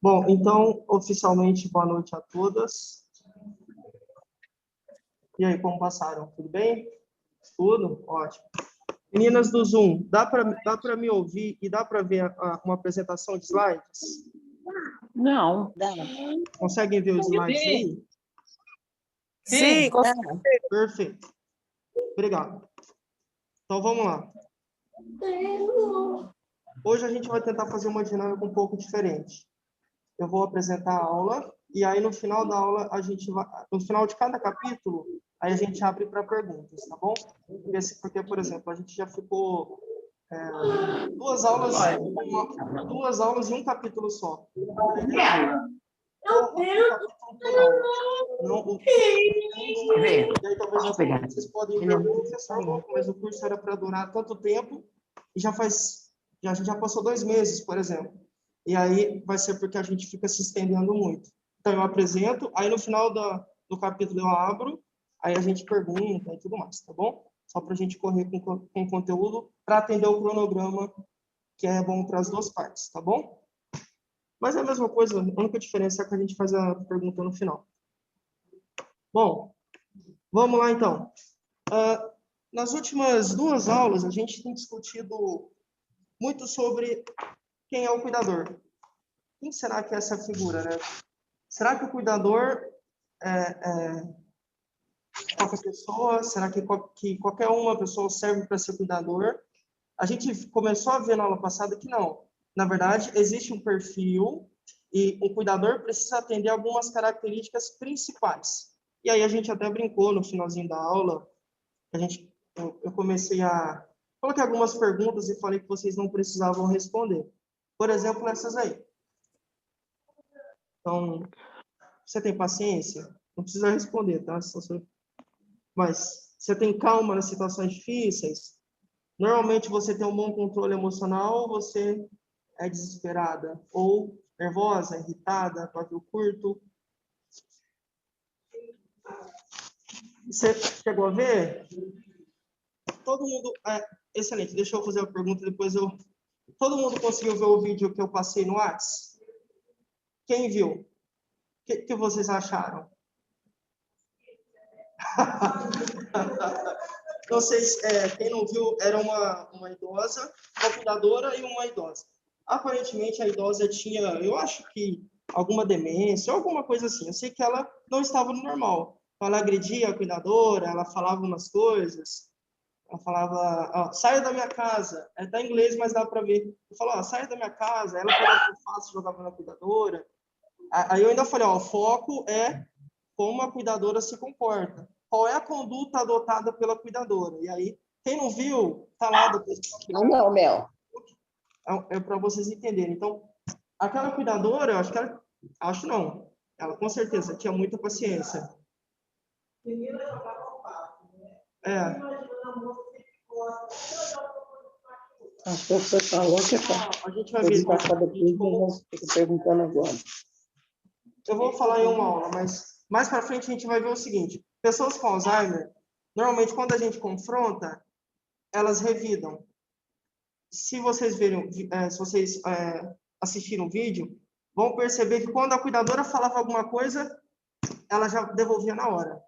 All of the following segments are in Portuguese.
Bom, então, oficialmente, boa noite a todas. E aí, como passaram? Tudo bem? Tudo? Ótimo. Meninas do Zoom, dá para me ouvir e dá para ver uma apresentação de slides? Não. Conseguem ver os slides aí? Sim, Perfeito. Obrigado. Então, vamos lá. Hoje a gente vai tentar fazer uma dinâmica um pouco diferente. Eu vou apresentar a aula e aí no final da aula no final de cada capítulo, aí a gente abre para perguntas, tá bom? Porque, por exemplo, a gente já ficou duas aulas e um capítulo só. A ideia é um capítulo por aula. Não, e aí talvez vocês podem ver, professor, mas o curso era para durar tanto tempo e a gente já passou 2 meses, por exemplo. E aí vai ser porque a gente fica se estendendo muito. Então eu apresento, aí no final do capítulo eu abro, aí a gente pergunta e tudo mais, tá bom? Só para a gente correr com conteúdo para atender o cronograma, que é bom para as duas partes, tá bom? Mas é a mesma coisa, a única diferença é que a gente faz a pergunta no final. Bom, vamos lá então. Nas últimas 2 aulas, a gente tem discutido muito sobre quem é o cuidador. Quem será que é essa figura, né? Será que o cuidador é qualquer pessoa? Será que qualquer uma pessoa serve para ser cuidador? A gente começou a ver na aula passada que não. Na verdade, existe um perfil e o cuidador precisa atender algumas características principais. E aí a gente até brincou no finalzinho da aula, eu comecei a coloquei algumas perguntas e falei que vocês não precisavam responder. Por exemplo, essas aí. Então, você tem paciência? Não precisa responder, tá? Mas você tem calma nas situações difíceis? Normalmente você tem um bom controle emocional ou você é desesperada? Ou nervosa, irritada, pavio curto? Você chegou a ver? Todo mundo... excelente, deixa eu fazer a pergunta, depois eu... Todo mundo conseguiu ver o vídeo que eu passei no WhatsApp? Quem viu? O que vocês acharam? Não sei se quem não viu, era uma idosa, uma cuidadora e uma idosa. Aparentemente, a idosa tinha, eu acho que alguma demência, alguma coisa assim. Eu sei que ela não estava no normal. Ela agredia a cuidadora, ela falava umas coisas. Ela falava, ó, saia da minha casa. Está em inglês, mas dá para ver. Eu falo, ó, saia da minha casa. Ela pegava o fácil, jogava na cuidadora. Aí eu ainda falei, ó, o foco é como a cuidadora se comporta. Qual é a conduta adotada pela cuidadora? E aí, quem não viu, tá lá depois. Não, Mel. É para vocês entenderem. Então, aquela cuidadora, eu acho que ela, acho não, ela com certeza tinha muita paciência. É. Acho que você falou que a gente vai ver. Perguntando agora. Eu vou falar em uma aula, mas mais para frente a gente vai ver o seguinte: pessoas com Alzheimer, normalmente quando a gente confronta, elas revidam. Se vocês assistiram o vídeo, vão perceber que quando a cuidadora falava alguma coisa, ela já devolvia na hora,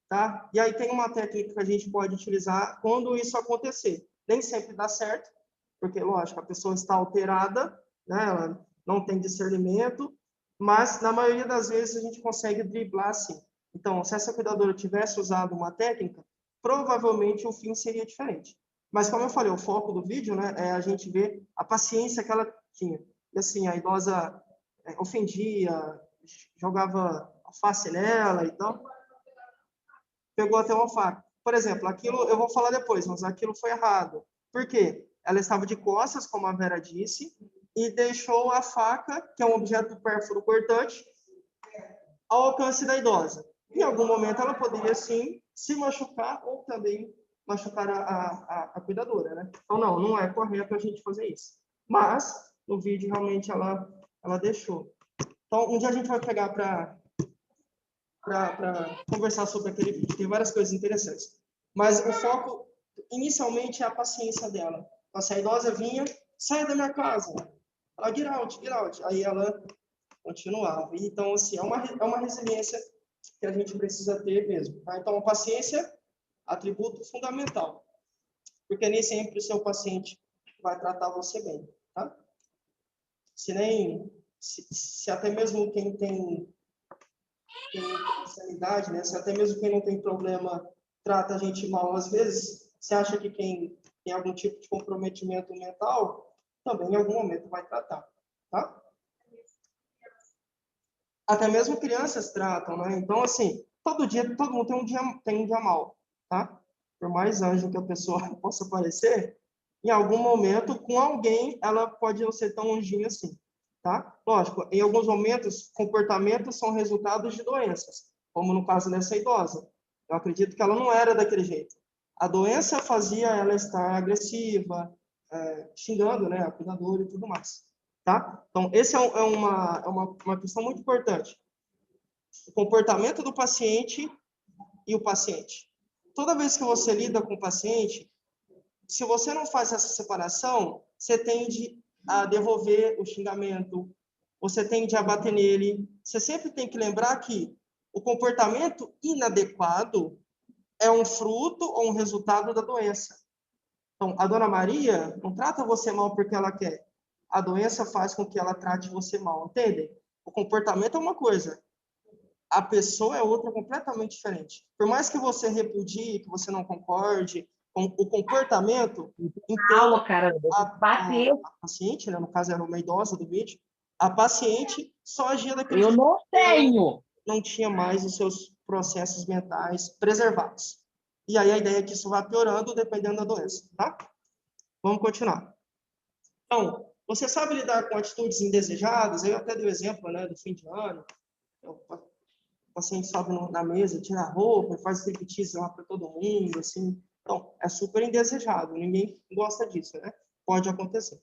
tá? E aí tem uma técnica que a gente pode utilizar quando isso acontecer. Nem sempre dá certo, porque, lógico, a pessoa está alterada, né? Ela não tem discernimento, mas na maioria das vezes a gente consegue driblar assim. Então, se essa cuidadora tivesse usado uma técnica, provavelmente o fim seria diferente. Mas, como eu falei, o foco do vídeo, né, é a gente ver a paciência que ela tinha. E, assim, a idosa ofendia, jogava alface nela e tal. Pegou até uma faca. Por exemplo, aquilo, eu vou falar depois, mas aquilo foi errado. Por quê? Ela estava de costas, como a Vera disse, e deixou a faca, que é um objeto pérfuro cortante, ao alcance da idosa. Em algum momento ela poderia, sim, se machucar ou também machucar a cuidadora, né? Então, não é correto a gente fazer isso. Mas, no vídeo, realmente, ela deixou. Então, um dia a gente vai pegar para conversar sobre aquele vídeo. Tem várias coisas interessantes. Mas o foco, inicialmente, é a paciência dela. Então, se a idosa vinha, saia da minha casa. Ela, get out. Aí ela continuava. Então, assim, é uma resiliência que a gente precisa ter mesmo. Tá? Então, a paciência, atributo fundamental. Porque nem sempre o seu paciente vai tratar você bem. Tá? Se até mesmo quem tem sanidade, né? Se até mesmo quem não tem problema trata a gente mal às vezes, você acha que quem tem algum tipo de comprometimento mental também em algum momento vai tratar, tá? Até mesmo crianças tratam, né? Então, assim, todo dia, todo mundo tem um dia mal, tá? Por mais anjo que a pessoa possa parecer, em algum momento, com alguém, ela pode não ser tão anjinha assim, tá? Lógico, em alguns momentos, comportamentos são resultados de doenças, como no caso dessa idosa. Eu acredito que ela não era daquele jeito. A doença fazia ela estar agressiva, xingando, né, a cuidadora e tudo mais. Tá? Então, esse é uma questão muito importante. O comportamento do paciente e o paciente. Toda vez que você lida com o paciente, se você não faz essa separação, você tende a devolver o xingamento, você tende a bater nele. Você sempre tem que lembrar que o comportamento inadequado é um fruto ou um resultado da doença. Então, a dona Maria não trata você mal porque ela quer. A doença faz com que ela trate você mal, entendem? O comportamento é uma coisa, a pessoa é outra completamente diferente. Por mais que você repudie, que você não concorde com o comportamento, então a paciente, né, no caso era uma idosa do vídeo, a paciente só agia daquele jeito. Eu não tenho. Não tinha mais os seus processos mentais preservados. E aí a ideia é que isso vá piorando dependendo da doença, tá? Vamos continuar. Então, você sabe lidar com atitudes indesejadas? Eu até dei o exemplo, né, do fim de ano. O paciente sobe na mesa, tira a roupa, faz striptease lá para todo mundo, assim. Então, é super indesejado. Ninguém gosta disso, né? Pode acontecer.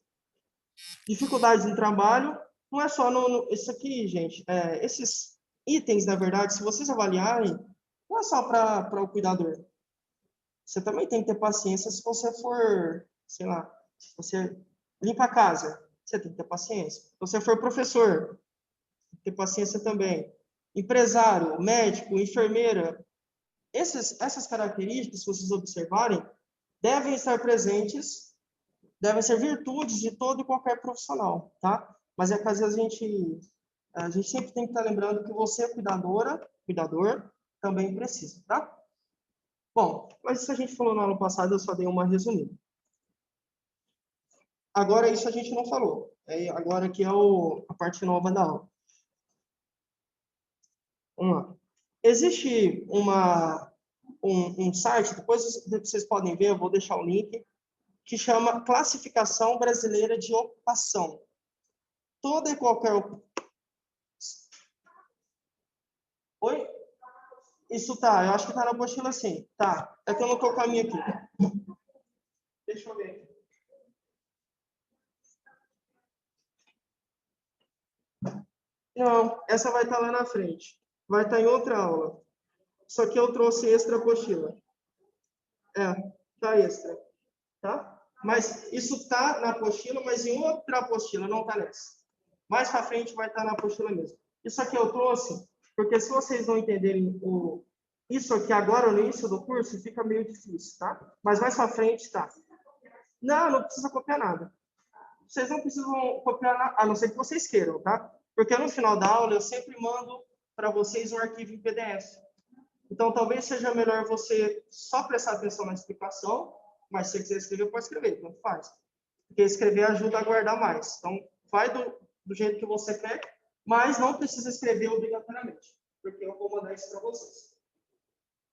Dificuldades no trabalho, não é só isso aqui, gente. Esses itens, na verdade, se vocês avaliarem, não é só para o cuidador. Você também tem que ter paciência se você for, sei lá, se você limpa a casa, você tem que ter paciência. Se você for professor, tem que ter paciência também. Empresário, médico, enfermeira, essas características, se vocês observarem, devem estar presentes, devem ser virtudes de todo e qualquer profissional, tá? Mas é que às vezes a gente sempre tem que estar lembrando que você, cuidador, também precisa, tá? Bom, mas isso a gente falou no ano passado, eu só dei uma resumida. Agora, isso a gente não falou. Agora aqui é a parte nova da aula. Vamos lá. Existe um site, depois vocês podem ver, eu vou deixar o link, que chama Classificação Brasileira de Ocupação. Toda e qualquer... Oi? Isso tá, eu acho que tá na apostila sim. Tá, é que eu não tô com a minha aqui. Deixa eu ver aqui. Não, essa vai estar lá na frente. Vai estar em outra aula. Só que eu trouxe extra apostila. Tá extra. Tá? Mas isso tá na apostila, mas em outra apostila, não tá nessa. Mais para frente vai estar na apostila mesmo. Isso aqui eu trouxe, porque se vocês não entenderem isso aqui agora no início do curso, fica meio difícil, tá? Mas mais para frente tá. Não precisa copiar nada. Vocês não precisam copiar nada, a não ser que vocês queiram, tá? Porque no final da aula eu sempre mando para vocês um arquivo em PDF. Então, talvez seja melhor você só prestar atenção na explicação, mas se você quiser escrever, pode escrever, não faz. Porque escrever ajuda a guardar mais. Então, vai do jeito que você quer, mas não precisa escrever obrigatoriamente, porque eu vou mandar isso para vocês.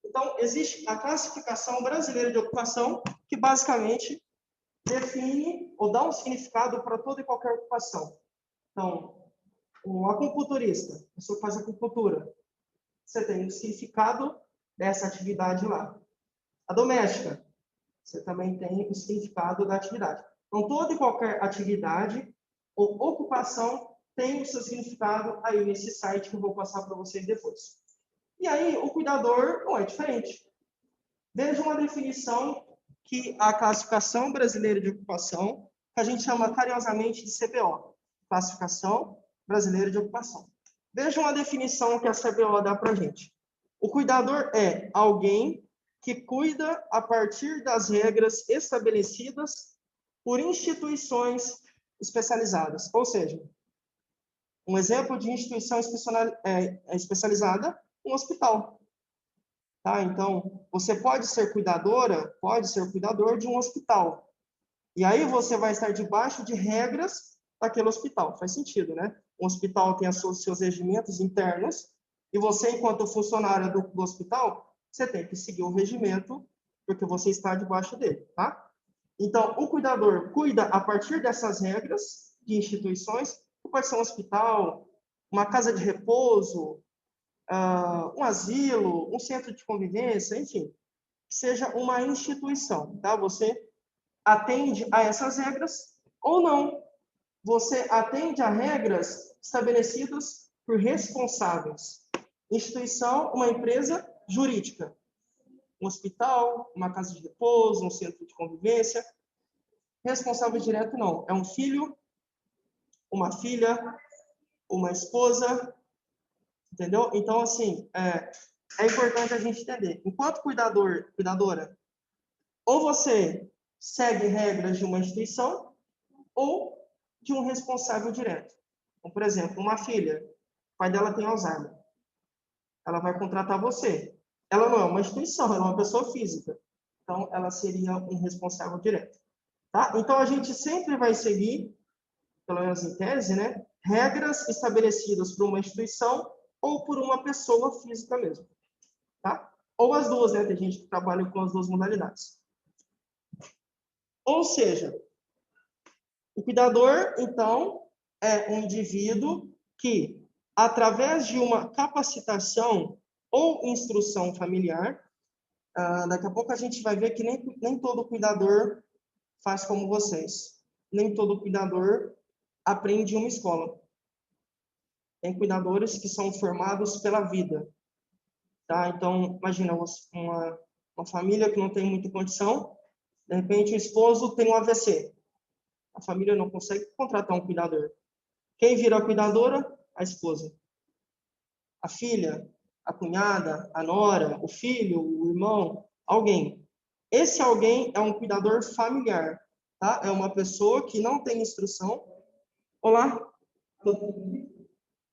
Então, existe a classificação brasileira de ocupação, que basicamente define ou dá um significado para toda e qualquer ocupação. Então, o acupunturista, a pessoa que faz acupuntura, você tem o significado dessa atividade lá. A doméstica, você também tem o significado da atividade. Então, toda e qualquer atividade ou ocupação tem o seu significado aí nesse site que eu vou passar para vocês depois. E aí, o cuidador não é diferente. Veja uma definição que a Classificação Brasileira de Ocupação, que a gente chama carinhosamente de CBO. Classificação Brasileira de Ocupação. Vejam a definição que a CBO dá para a gente. O cuidador é alguém que cuida a partir das regras estabelecidas por instituições especializadas. Ou seja, um exemplo de instituição especializada, um hospital. Tá? Então, você pode ser cuidadora, pode ser cuidador de um hospital. E aí você vai estar debaixo de regras daquele hospital. Faz sentido, né? Um hospital tem seus regimentos internos, e você, enquanto funcionário do hospital, você tem que seguir o regimento, porque você está debaixo dele, tá? Então, o cuidador cuida a partir dessas regras de instituições, que pode ser um hospital, uma casa de repouso, um asilo, um centro de convivência, enfim, que seja uma instituição, tá? Você atende a essas regras ou não. Você atende a regras estabelecidas por responsáveis. Instituição, uma empresa jurídica. Um hospital, uma casa de repouso, um centro de convivência. Responsável direto, não. É um filho, uma filha, uma esposa, entendeu? Então, assim, é importante a gente entender. Enquanto cuidador, cuidadora, ou você segue regras de uma instituição, ou de um responsável direto. Então, por exemplo, uma filha, o pai dela tem Alzheimer. Ela vai contratar você. Ela não é uma instituição, ela é uma pessoa física. Então, ela seria um responsável direto. Tá? Então, a gente sempre vai seguir, pelo menos em tese, né, regras estabelecidas por uma instituição ou por uma pessoa física mesmo. Tá? Ou as duas, né? Tem gente que trabalha com as duas modalidades. Ou seja, o cuidador, então, é um indivíduo que, através de uma capacitação ou instrução familiar, daqui a pouco a gente vai ver que nem todo cuidador faz como vocês. Nem todo cuidador aprende em uma escola. Tem cuidadores que são formados pela vida. Tá? Então, imagina uma família que não tem muita condição, de repente o esposo tem um AVC. A família não consegue contratar um cuidador. Quem vira a cuidadora? A esposa. A filha, a cunhada, a nora, o filho, o irmão, alguém. Esse alguém é um cuidador familiar, tá? É uma pessoa que não tem instrução. Olá?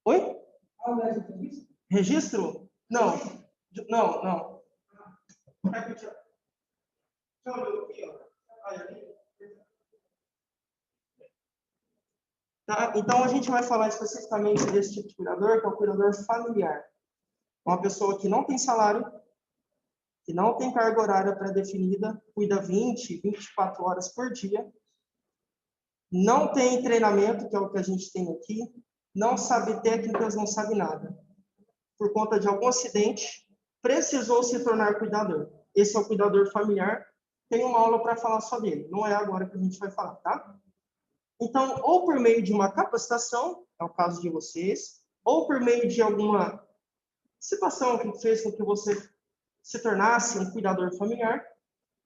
Oi? Registro? Não. Não, não. Tá? Então, a gente vai falar especificamente desse tipo de cuidador, que é o cuidador familiar. Uma pessoa que não tem salário, que não tem carga horária pré-definida, cuida 20, 24 horas por dia, não tem treinamento, que é o que a gente tem aqui, não sabe técnicas, não sabe nada. Por conta de algum acidente, precisou se tornar cuidador. Esse é o cuidador familiar. Tem uma aula para falar só dele. Não é agora que a gente vai falar, tá? Então, ou por meio de uma capacitação, é o caso de vocês, ou por meio de alguma situação que fez com que você se tornasse um cuidador familiar,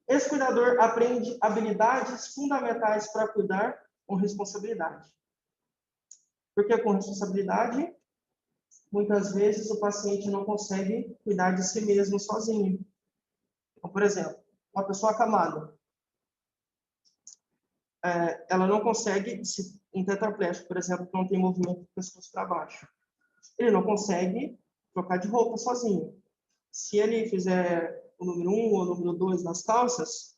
esse cuidador aprende habilidades fundamentais para cuidar com responsabilidade. Porque com responsabilidade, muitas vezes o paciente não consegue cuidar de si mesmo sozinho. Então, por exemplo, uma pessoa acamada, ela não consegue, um tetraplégico, por exemplo, que não tem movimento do pescoço para baixo, ele não consegue trocar de roupa sozinho. Se ele fizer o número 1 ou o número 2 nas calças,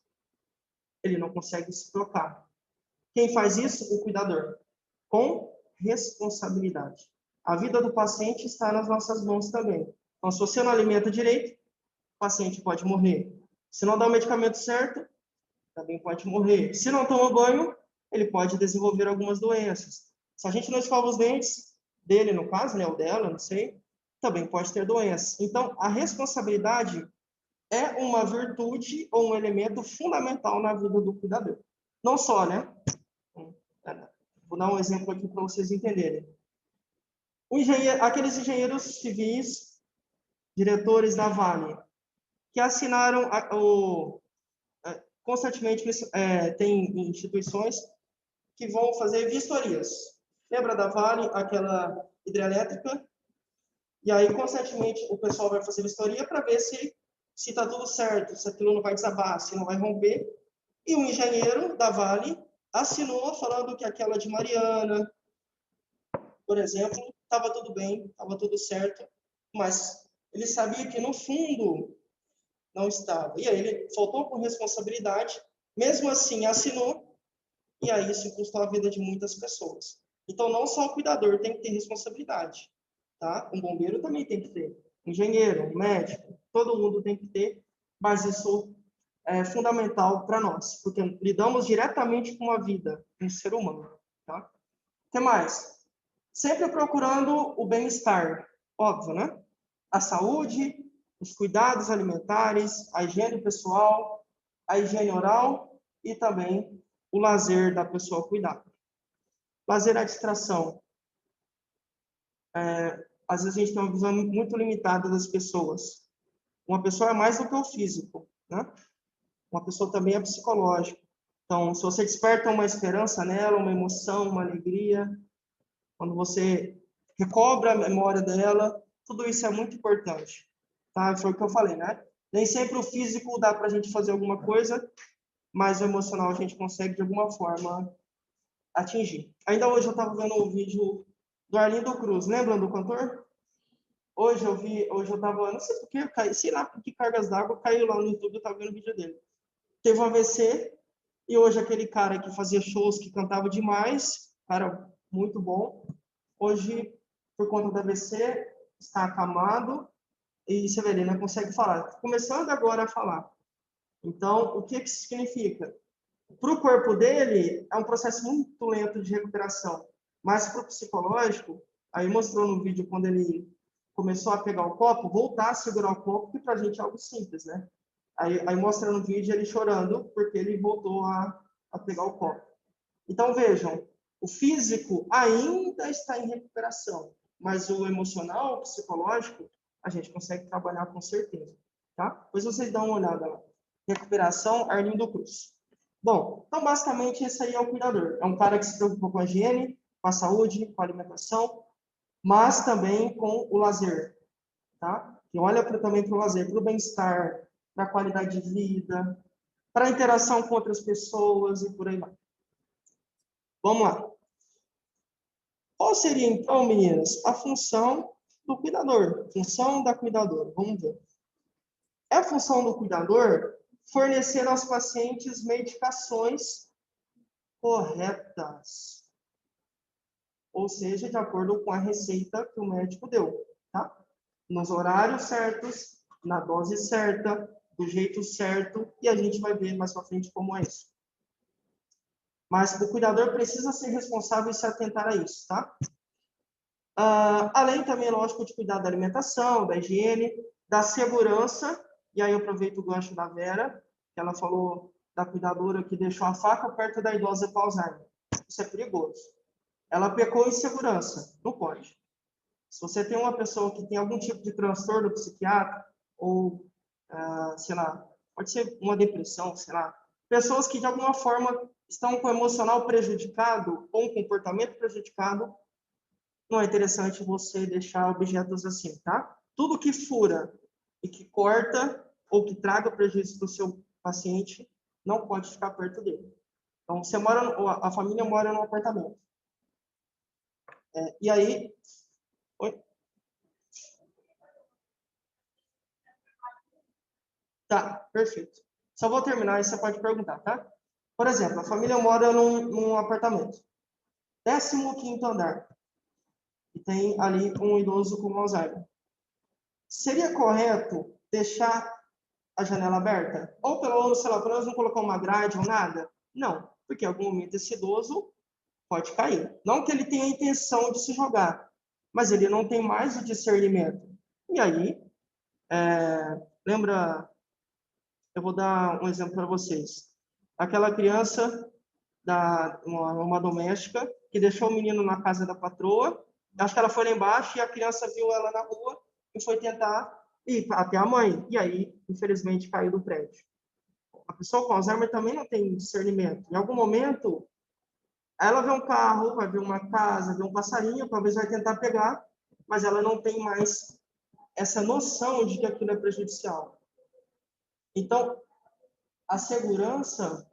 ele não consegue se trocar. Quem faz isso? O cuidador. Com responsabilidade. A vida do paciente está nas nossas mãos também. Então, se você não alimenta direito, o paciente pode morrer. Se não dá o medicamento certo, também pode morrer. Se não toma banho, ele pode desenvolver algumas doenças. Se a gente não escova os dentes, dele no caso, né, ou dela, não sei, também pode ter doenças. Então, a responsabilidade é uma virtude ou um elemento fundamental na vida do cuidador. Não só, né? Vou dar um exemplo aqui para vocês entenderem. Aqueles engenheiros civis, diretores da Vale, que assinaram constantemente, tem instituições que vão fazer vistorias. Lembra da Vale, aquela hidrelétrica? E aí, constantemente, o pessoal vai fazer vistoria para ver se está tudo certo, se aquilo não vai desabar, se não vai romper. E o engenheiro da Vale assinou falando que aquela de Mariana, por exemplo, estava tudo bem, estava tudo certo, mas ele sabia que no fundo não estava. E aí ele faltou com responsabilidade, mesmo assim assinou, e aí isso custou a vida de muitas pessoas. Então, não só o cuidador tem que ter responsabilidade, tá? Um bombeiro também tem que ter, um engenheiro, um médico, todo mundo tem que ter, mas isso é fundamental para nós, porque lidamos diretamente com a vida de um ser humano, tá? O que mais? Sempre procurando o bem-estar, óbvio, né? A saúde, os cuidados alimentares, a higiene pessoal, a higiene oral e também o lazer da pessoa cuidada. Lazer é distração. Às vezes a gente tem uma visão muito limitada das pessoas. Uma pessoa é mais do que o físico, né? Uma pessoa também é psicológica. Então, se você desperta uma esperança nela, uma emoção, uma alegria, quando você recobra a memória dela, tudo isso é muito importante. Tá? Foi o que eu falei, né? Nem sempre o físico dá para a gente fazer alguma coisa, mas o emocional a gente consegue, de alguma forma, atingir. Ainda hoje eu estava vendo um vídeo do Arlindo Cruz, lembram do cantor? Hoje eu estava, não sei por que, sei lá por que cargas d'água, caiu lá no YouTube, eu estava vendo o vídeo dele. Teve um AVC, e hoje aquele cara que fazia shows, que cantava demais, cara muito bom, hoje, por conta do AVC, está acamado, e você vê, ele não consegue falar. Começando agora a falar. Então, o que que significa? Para o corpo dele, é um processo muito lento de recuperação. Mas para o psicológico, aí mostrou no vídeo quando ele começou a pegar o copo, voltar a segurar o copo, que para a gente é algo simples, né? Aí mostra no vídeo ele chorando, porque ele voltou a pegar o copo. Então, vejam, o físico ainda está em recuperação, mas o emocional, o psicológico, a gente consegue trabalhar com certeza, tá? Depois vocês dão uma olhada lá. Recuperação, Arlindo Cruz. Bom, então basicamente esse aí é o cuidador. É um cara que se preocupa com a higiene, com a saúde, com a alimentação, mas também com o lazer, tá? Que olha também para o lazer, para o bem-estar, para a qualidade de vida, para a interação com outras pessoas e por aí vai. Vamos lá. Qual seria, então, meninas, a função do cuidador? Função da cuidadora. Vamos ver. É a função do cuidador fornecer aos pacientes medicações corretas. Ou seja, de acordo com a receita que o médico deu, tá? Nos horários certos, na dose certa, do jeito certo, e a gente vai ver mais para frente como é isso. Mas o cuidador precisa ser responsável e se atentar a isso, tá? Além também, lógico, de cuidar da alimentação, da higiene, da segurança, e aí eu aproveito o gancho da Vera, que ela falou da cuidadora que deixou a faca perto da idosa com Alzheimer. Isso é perigoso. Ela pecou em segurança, não pode. Se você tem uma pessoa que tem algum tipo de transtorno psiquiátrico, ou, sei lá, pode ser uma depressão, sei lá, pessoas que de alguma forma estão com o emocional prejudicado, ou um comportamento prejudicado, não é interessante você deixar objetos assim, tá? Tudo que fura e que corta ou que traga prejuízo para o seu paciente não pode ficar perto dele. Então, você mora, a família mora num apartamento. E aí... Oi? Tá, perfeito. Só vou terminar e você pode perguntar, tá? Por exemplo, a família mora num apartamento. 15º andar. E tem ali um idoso com Alzheimer. Seria correto deixar a janela aberta? Ou pelo menos não colocar uma grade ou nada? Não, porque em algum momento esse idoso pode cair. Não que ele tenha a intenção de se jogar, mas ele não tem mais o discernimento. E aí, lembra, eu vou dar um exemplo para vocês. Aquela criança, uma doméstica, que deixou o menino na casa da patroa, acho que ela foi lá embaixo e a criança viu ela na rua e foi tentar ir até a mãe. E aí, infelizmente, caiu do prédio. A pessoa com Alzheimer também não tem discernimento. Em algum momento, Aí ela vê um carro, vai ver uma casa, vê um passarinho, talvez vai tentar pegar, mas ela não tem mais essa noção de que aquilo é prejudicial. Então, a segurança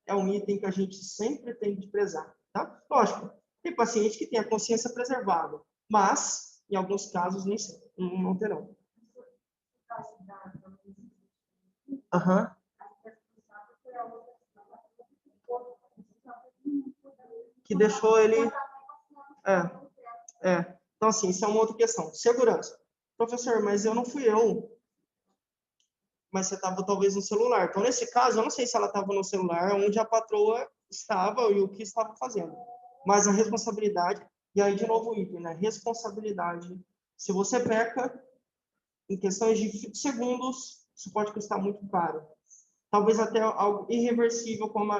é um item que a gente sempre tem que prezar, tá? Lógico, tem paciente que tem a consciência preservada, mas, em alguns casos, nem sempre, não terão. Aham. Que deixou ele... Então, assim, isso é uma outra questão. Segurança. Professor, mas eu não fui eu. Mas você estava talvez no celular. Então, nesse caso, eu não sei se ela estava no celular, onde a patroa estava e o que estava fazendo. Mas a responsabilidade, e aí de novo o item, né? Responsabilidade. Se você peca, em questões de segundos, isso pode custar muito caro. Talvez até algo irreversível, como,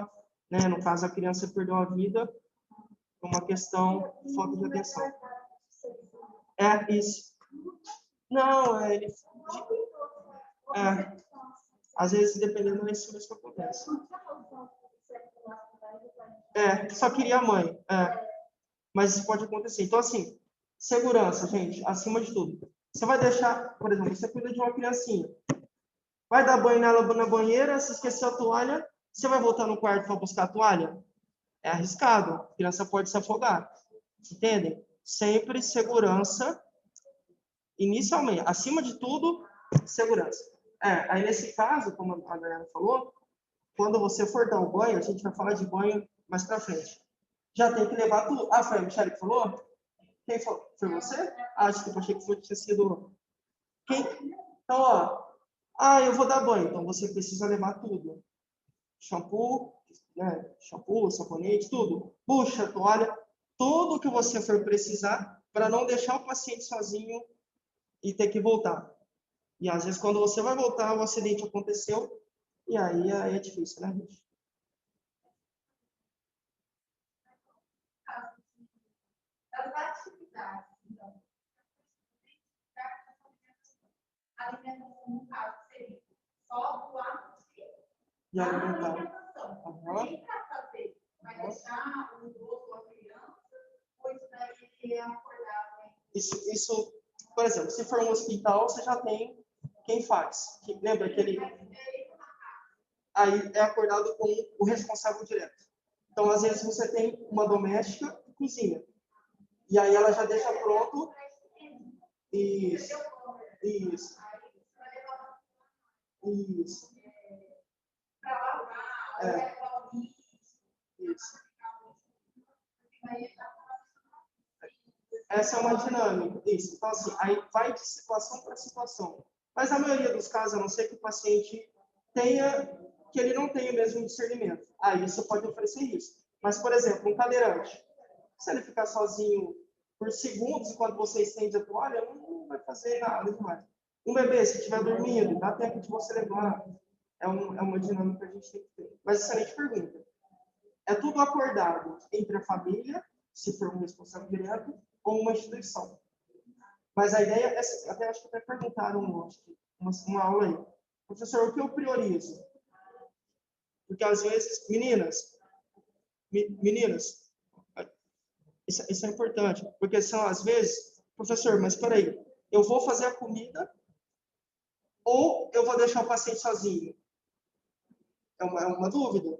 né, no caso, a criança perdeu a vida, uma questão de falta de atenção. É isso. Não, ele... às vezes, dependendo, é isso mesmo que acontece. Só queria a mãe. Mas isso pode acontecer. Então, assim, segurança, gente, acima de tudo. Você vai deixar, por exemplo, você cuida de uma criancinha. Vai dar banho nela na banheira, se esqueceu a toalha, você vai voltar no quarto para buscar a toalha? É arriscado. A criança pode se afogar. Entendem? Sempre segurança, inicialmente. Acima de tudo, segurança. Aí nesse caso, como a Dayana falou, quando você for dar o banho, a gente vai falar de banho mais para frente. Já tem que levar tudo. Foi a Michelle que falou? Quem falou? Foi você? Desculpa, achei que tinha sido... Quem? Então, eu vou dar banho. Então, você precisa levar tudo. Shampoo, né? Shampoo, sabonete, tudo. Bucha, toalha, tudo que você for precisar para não deixar o paciente sozinho e ter que voltar. E, às vezes, quando você vai voltar, o acidente aconteceu e aí é difícil, né, gente? Das atividades, então, a alimentação, no caso, seria só o ato de alimentar. Nem para fazer, vai deixar o idoso ou a criança, ou isso daí é acordado, né? Isso, por exemplo, se for um hospital, você já tem quem faz. Lembra aquele... Aí é acordado com o responsável direto. Então, às vezes, você tem uma doméstica que cozinha. E aí ela já deixa pronto. Isso. Isso. Isso. Isso. Essa é uma dinâmica. Isso. Então, assim, aí vai de situação para situação. Mas na maioria dos casos, a não ser que o paciente tenha, que ele não tenha o mesmo discernimento. Aí você pode oferecer isso. Mas, por exemplo, um cadeirante, se ele ficar sozinho por segundos enquanto você estende a toalha, não vai fazer nada demais. Um bebê, se estiver dormindo, dá tempo de você levar. É uma dinâmica que a gente tem que ter. Mas excelente pergunta. É tudo acordado entre a família, se for um responsável direto, ou uma instituição. Mas a ideia é, acho que até perguntaram uma aula aí. Professor, o que eu priorizo? Porque às vezes, meninas, isso é importante, porque são às vezes, professor, mas espera aí, eu vou fazer a comida ou eu vou deixar o paciente sozinho? É uma dúvida.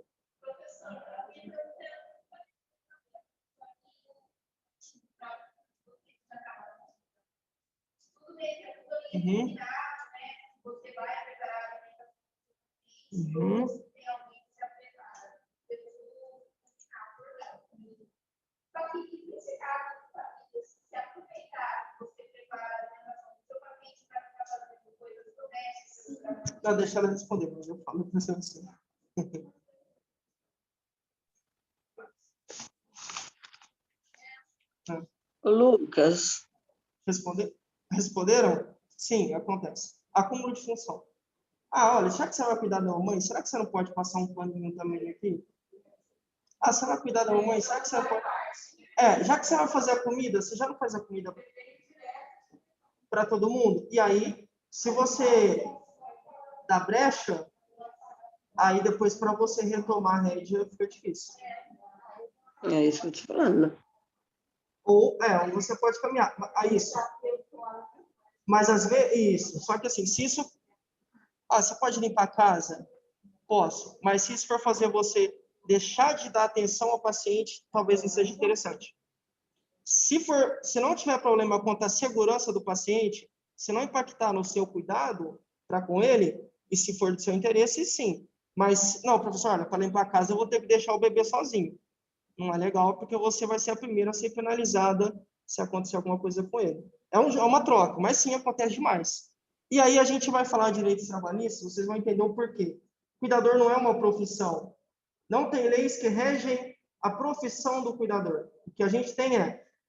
Uhum. Você vai preparar Uhum. tem alguém que se prepara. Só que, nesse caso, se aproveitar, você prepara a alimentação do seu paciente para ficar fazendo coisas domésticas. Não, deixa ela responder, mas eu falo para você assim. Lucas. Responderam? Sim, acontece. Acúmulo de função. Olha, já que você vai cuidar da mamãe, será que você não pode passar um paninho também aqui? Você vai cuidar da mamãe, será que você não pode... já que você vai fazer a comida, você já não faz a comida para todo mundo? E aí, se você dá brecha, aí depois para você retomar a rédea fica difícil. É isso que eu tô te falando. Ou você pode caminhar. Isso. Mas às vezes, isso. Só que assim, se isso... você pode limpar a casa? Posso. Mas se isso for fazer você deixar de dar atenção ao paciente, talvez não seja interessante. Se não tiver problema quanto à segurança do paciente, se não impactar no seu cuidado para com ele, e se for do seu interesse, sim. Mas, não, professor, olha, para limpar a casa eu vou ter que deixar o bebê sozinho. Não é legal, porque você vai ser a primeira a ser penalizada se acontecer alguma coisa com ele. É uma troca, mas sim, acontece demais. E aí a gente vai falar de direitos trabalhistas, vocês vão entender o porquê. Cuidador não é uma profissão. Não tem leis que regem a profissão do cuidador. O que a gente tem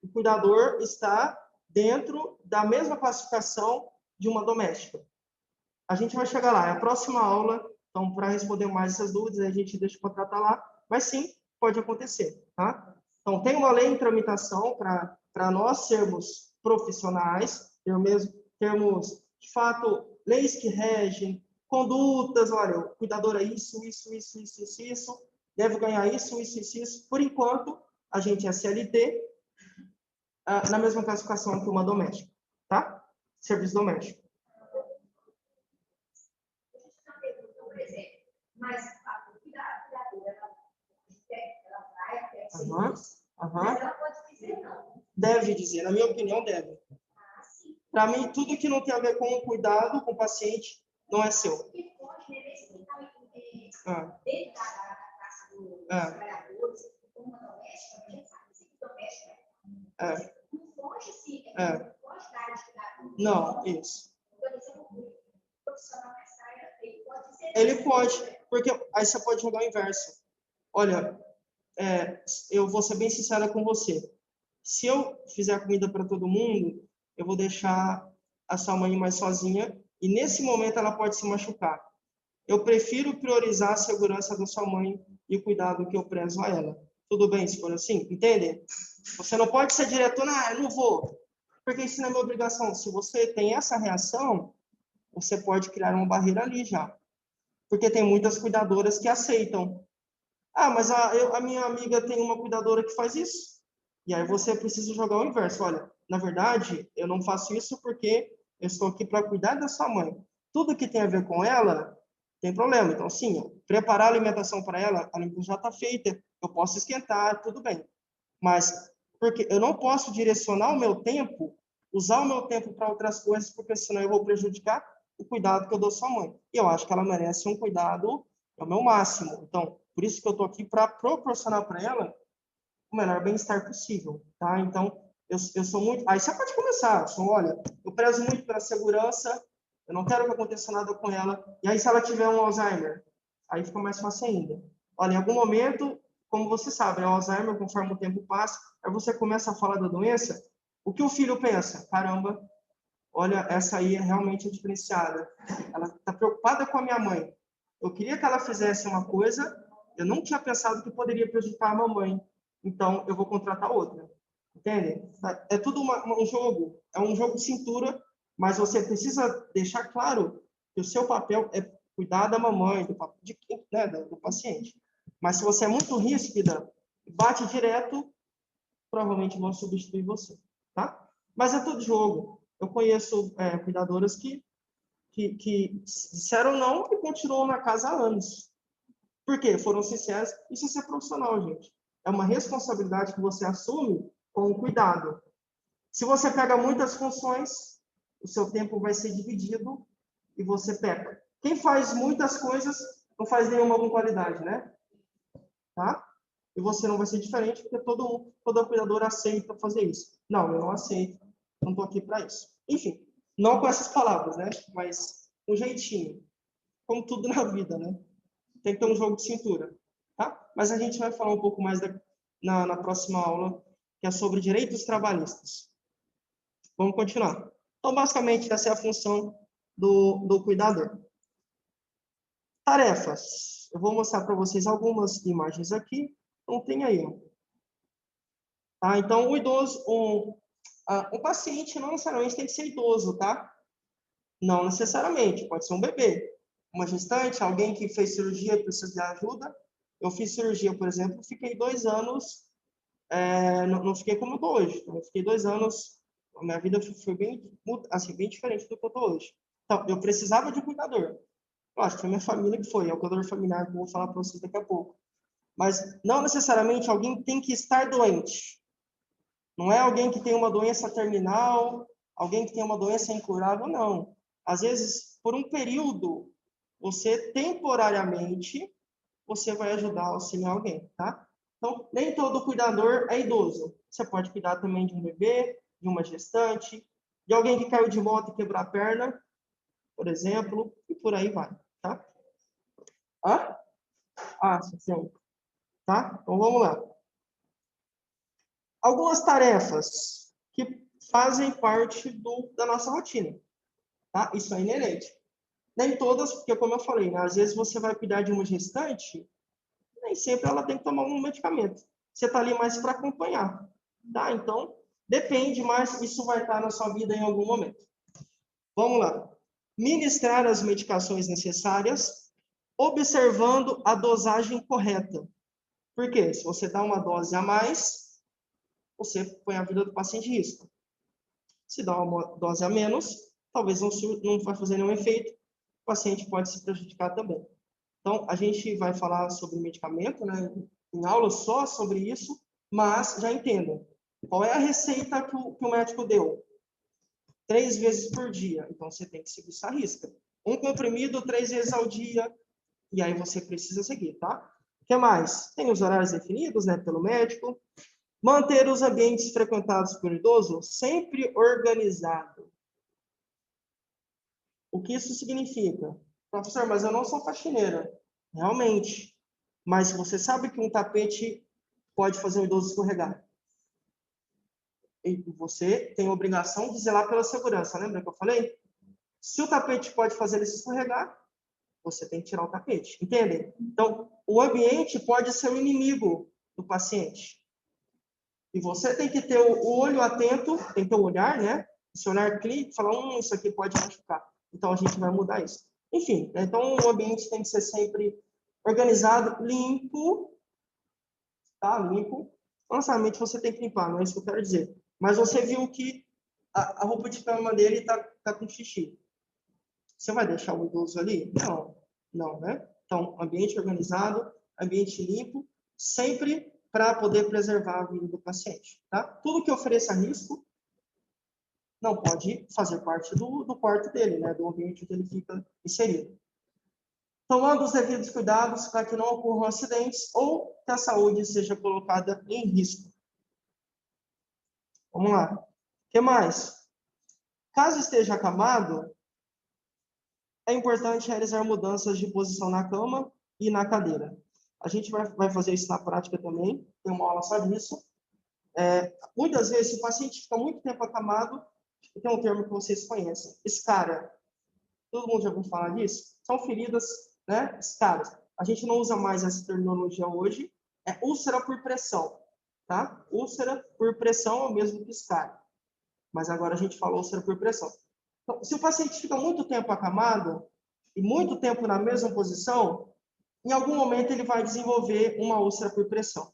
o cuidador está dentro da mesma classificação de uma doméstica. A gente vai chegar lá, é a próxima aula, então, para responder mais essas dúvidas, a gente deixa o contrato lá, mas sim, pode acontecer, tá? Então, tem uma lei em tramitação para nós sermos profissionais, termos, de fato, leis que regem, condutas, olha, o cuidador é isso, deve ganhar isso. Por enquanto, a gente é CLT, na mesma classificação que uma doméstica, tá? Serviço doméstico. Por exemplo, mas a cuidadora, ela vai até Mas ela pode dizer não. Deve dizer, na minha opinião, deve. Para mim, tudo que não tem a ver com o cuidado com o paciente não é seu. Porque pode, né, dentro da classe dos trabalhadores, como uma doméstica, a gente sabe que doméstica não pode se pode dar de cuidado. Não, isso. Por exemplo, o profissional que sai, ele pode dizer. Ele pode, porque aí você pode jogar o inverso. Olha, eu vou ser bem sincera com você. Se eu fizer comida para todo mundo, eu vou deixar a sua mãe mais sozinha e nesse momento ela pode se machucar. Eu prefiro priorizar a segurança da sua mãe e o cuidado que eu prezo a ela. Tudo bem se for assim? Entendem? Você não pode ser diretor, eu não vou, porque isso não é minha obrigação. Se você tem essa reação, você pode criar uma barreira ali já. Porque tem muitas cuidadoras que aceitam. Mas a minha amiga tem uma cuidadora que faz isso. E aí você precisa jogar o inverso. Olha, na verdade, eu não faço isso porque eu estou aqui para cuidar da sua mãe. Tudo que tem a ver com ela, tem problema. Então, sim, preparar a alimentação para ela, a alimentação já está feita, eu posso esquentar, tudo bem. Mas, porque eu não posso direcionar o meu tempo, usar o meu tempo para outras coisas, porque senão eu vou prejudicar o cuidado que eu dou à sua mãe. E eu acho que ela merece um cuidado ao meu máximo. Então, por isso que eu estou aqui para proporcionar para ela o melhor bem-estar possível, tá? Então, eu sou muito... Aí você pode começar. Olha, eu prezo muito pela segurança, eu não quero que aconteça nada com ela. E aí, se ela tiver um Alzheimer, aí fica mais fácil ainda. Olha, em algum momento, como você sabe, o Alzheimer, conforme o tempo passa, aí você começa a falar da doença, o que o filho pensa? Caramba, olha, essa aí é realmente diferenciada. Ela está preocupada com a minha mãe. Eu queria que ela fizesse uma coisa, eu não tinha pensado que poderia prejudicar a mamãe. Então, eu vou contratar outra. Entende? É tudo um jogo. É um jogo de cintura, mas você precisa deixar claro que o seu papel é cuidar da mamãe, do paciente. Mas se você é muito ríspida, bate direto, provavelmente vão substituir você. Tá? Mas é tudo jogo. Eu conheço cuidadoras que disseram não e continuam na casa há anos. Por quê? Foram sinceras. Isso é ser profissional, gente. É uma responsabilidade que você assume com cuidado. Se você pega muitas funções, o seu tempo vai ser dividido e você peca. Quem faz muitas coisas não faz nenhuma com qualidade, né? Tá? E você não vai ser diferente porque toda cuidadora aceita fazer isso. Não, eu não aceito. Não estou aqui para isso. Enfim, não com essas palavras, né? Mas um jeitinho. Como tudo na vida, né? Tem que ter um jogo de cintura, tá? Mas a gente vai falar um pouco mais na próxima aula, que é sobre direitos trabalhistas. Vamos continuar. Então, basicamente, essa é a função do cuidador. Tarefas. Eu vou mostrar para vocês algumas imagens aqui. Então, tem aí. Tá? Então, o idoso, o paciente não necessariamente tem que ser idoso, tá? Não necessariamente, pode ser um bebê. Uma gestante, alguém que fez cirurgia e precisa de ajuda. Eu fiz cirurgia, por exemplo, fiquei 2 anos não fiquei como eu estou hoje. Então, eu fiquei 2 anos, a minha vida foi bem, assim, bem diferente do que eu estou hoje. Então, eu precisava de um cuidador. Lógico, foi minha família que foi, é o cuidador familiar que eu vou falar para vocês daqui a pouco. Mas não necessariamente alguém tem que estar doente. Não é alguém que tem uma doença terminal, alguém que tem uma doença incurável, não. Às vezes, por um período, você temporariamente, você vai ajudar a auxiliar alguém, tá? Então, nem todo cuidador é idoso. Você pode cuidar também de um bebê, de uma gestante, de alguém que caiu de moto e quebrou a perna, por exemplo, e por aí vai, tá? Hã? Ah, sim. Tá? Então, vamos lá. Algumas tarefas que fazem parte da nossa rotina, tá? Isso é inerente. Nem todas, porque como eu falei, né? Às vezes você vai cuidar de uma gestante, nem sempre ela tem que tomar um medicamento. Você está ali mais para acompanhar, tá? Então, depende, mas isso vai estar na sua vida em algum momento. Vamos lá. Ministrar as medicações necessárias, observando a dosagem correta. Por quê? Se você dá uma dose a mais, você põe a vida do paciente em risco. Se dá uma dose a menos, talvez não vai fazer nenhum efeito, o paciente pode se prejudicar também. Então, a gente vai falar sobre medicamento, né, em aula só sobre isso, mas já entendam. Qual é a receita que o médico deu? 3 vezes por dia. Então, você tem que seguir essa risca. Um comprimido 3 vezes ao dia, e aí você precisa seguir, tá? O que mais? Tem os horários definidos, né, pelo médico. Manter os ambientes frequentados por idoso sempre organizado. O que isso significa? Professor, mas eu não sou faxineira. Realmente. Mas você sabe que um tapete pode fazer um idoso escorregar. E você tem a obrigação de zelar pela segurança. Lembra que eu falei? Se o tapete pode fazer ele se escorregar, você tem que tirar o tapete. Entendem? Então, o ambiente pode ser o inimigo do paciente. E você tem que ter o olho atento, tem que ter o olhar, né? Esse olhar clínico, falar, isso aqui pode machucar. Então, a gente vai mudar isso. Enfim, né? Então, o ambiente tem que ser sempre organizado, limpo, tá? Limpo. Não necessariamente você tem que limpar, não é isso que eu quero dizer. Mas você viu que a roupa de cama dele tá com xixi. Você vai deixar o idoso ali? Não, não, né? Então, ambiente organizado, ambiente limpo, sempre para poder preservar a vida do paciente, tá? Tudo que ofereça risco não pode fazer parte do quarto dele, né? Do ambiente que ele fica inserido. Tomando os devidos cuidados para que não ocorram acidentes ou que a saúde seja colocada em risco. Vamos lá. O que mais? Caso esteja acamado, é importante realizar mudanças de posição na cama e na cadeira. A gente vai fazer isso na prática também, tem uma aula só disso. Muitas vezes, se o paciente fica muito tempo acamado, tem um termo que vocês conhecem, escara. Todo mundo já ouviu falar disso? São feridas, né? Escaras. A gente não usa mais essa terminologia hoje, é úlcera por pressão, tá? Úlcera por pressão é o mesmo que escara. Mas agora a gente fala úlcera por pressão. Então, se o paciente fica muito tempo acamado e muito tempo na mesma posição, em algum momento ele vai desenvolver uma úlcera por pressão.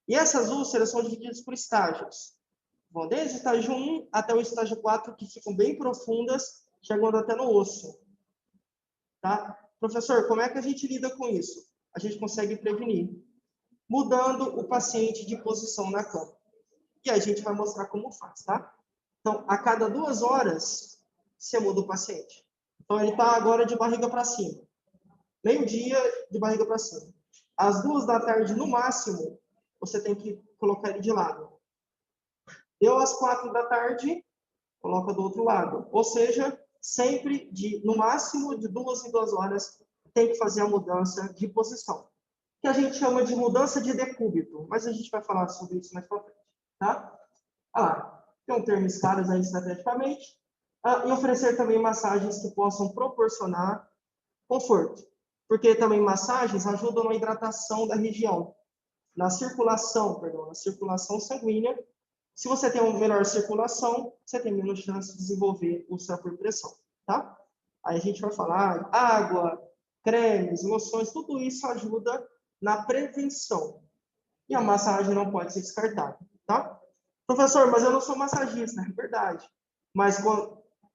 E essas úlceras são divididas por estágios. Vão desde o estágio 1 até o estágio 4, que ficam bem profundas, chegando até no osso. Tá? Professor, como é que a gente lida com isso? A gente consegue prevenir, mudando o paciente de posição na cama. E aí a gente vai mostrar como faz, tá? Então, a cada 2 horas, você muda o paciente. Então, ele está agora de barriga para cima. Meio-dia, de barriga para cima. Às 2 da tarde, no máximo, você tem que colocar ele de lado. Deu às 4 da tarde, coloca do outro lado. Ou seja, sempre, no máximo, de 2 em 2 horas, tem que fazer a mudança de posição. Que a gente chama de mudança de decúbito. Mas a gente vai falar sobre isso mais para frente. Tá? Ah lá, tem um termo caros aí estrategicamente. E oferecer também massagens que possam proporcionar conforto. Porque também massagens ajudam na hidratação da região, na circulação sanguínea. Se você tem uma melhor circulação, você tem menos chance de desenvolver úlcera por pressão, tá? Aí a gente vai falar água, cremes, loções, tudo isso ajuda na prevenção. E a massagem não pode ser descartada, tá? Professor, mas eu não sou massagista, é verdade. Mas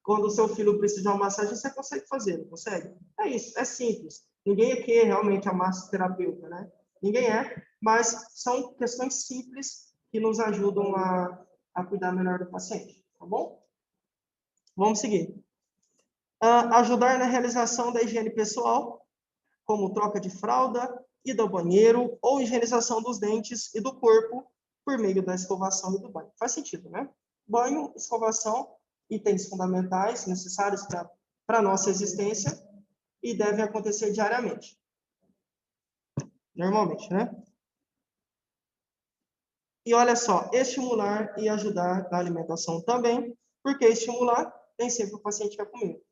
quando o seu filho precisa de uma massagem, você consegue fazer, não consegue? É isso, é simples. Ninguém aqui é realmente a massoterapeuta, né? Ninguém é, mas são questões simples que nos ajudam a cuidar melhor do paciente, tá bom? Vamos seguir. Ajudar na realização da higiene pessoal, como troca de fralda, ida ao banheiro ou higienização dos dentes e do corpo por meio da escovação e do banho. Faz sentido, né? Banho, escovação, itens fundamentais necessários para a nossa existência e devem acontecer diariamente. Normalmente, né? E olha só, estimular e ajudar na alimentação também, porque estimular nem sempre o paciente quer comer.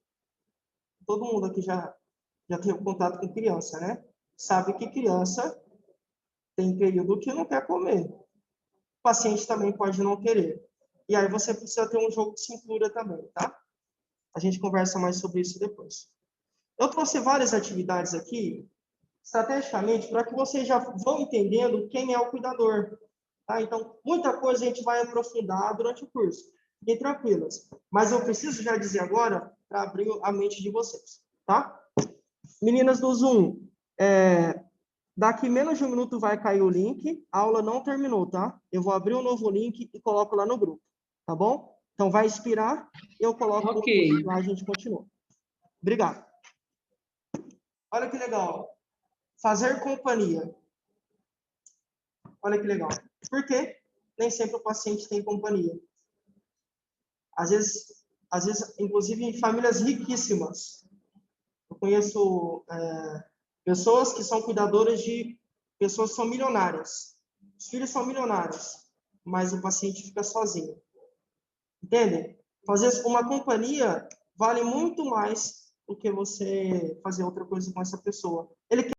Todo mundo aqui já teve contato com criança, né? Sabe que criança tem período que não quer comer. O paciente também pode não querer. E aí você precisa ter um jogo de cintura também, tá? A gente conversa mais sobre isso depois. Eu trouxe várias atividades aqui, estrategicamente, para que vocês já vão entendendo quem é o cuidador. Tá? Então, muita coisa a gente vai aprofundar durante o curso. Fiquem tranquilas. Mas eu preciso já dizer agora, para abrir a mente de vocês. Tá? Meninas do Zoom, daqui menos de um minuto vai cair o link. A aula não terminou, tá? Eu vou abrir um novo link e coloco lá no grupo. Tá bom? Então, vai expirar, eu coloco Ok. lá e a gente continua. Obrigado. Olha que legal. Fazer companhia. Olha que legal. Por quê? Nem sempre o paciente tem companhia. Às vezes, inclusive em famílias riquíssimas. Eu conheço pessoas que são cuidadoras de pessoas que são milionárias. Os filhos são milionários, mas o paciente fica sozinho. Entende? Fazer uma companhia vale muito mais do que você fazer outra coisa com essa pessoa. Ele